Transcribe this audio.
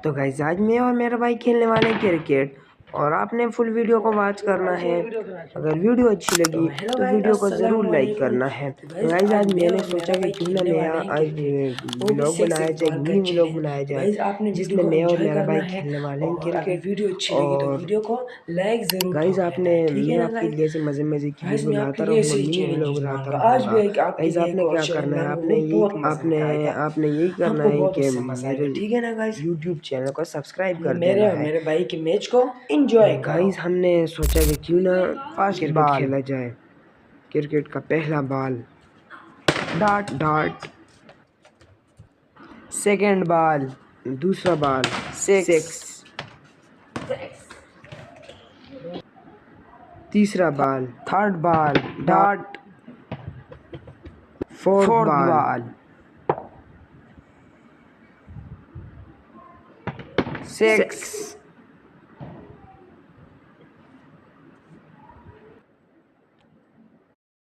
तो गाइस आज मैं और मेरा भाई खेलने वाले हैं क्रिकेट और आपने फुल वीडियो को वॉच करना है। अगर वीडियो अच्छी लगी तो वीडियो को ज़रूर लाइक करना है। तो गाइस आज मैंने सोचा कि क्यों ना मैं आज व्लॉग बनाया जाए, एक मिनी व्लॉग बनाया जाए जिसमें मैं और मेरा भाई खेलने वाले हैं क्रिकेट। और गाइस मैं आपके लिए ऐसे मज़े की वीडियो लाता रहूँगा, मिनी व्लॉग लाता रहूँगा। गाइस आपने क्या करना है, आपने यही करना है कि मेरे यूट्यूब चैनल को सब्सक्राइब कर देना है। मेरे भाई के मैच को एंजॉय करो। गाइस हमने सोचा कि क्यों ना फर्स्ट क्रिकेट बॉल, खेला जाए। क्रिकेट का पहला ball dot, dot, second ball, दूसरा बॉल सिक्स, सिक्स, तीसरा ball third ball, dot, fourth fourth ball ball, six, six,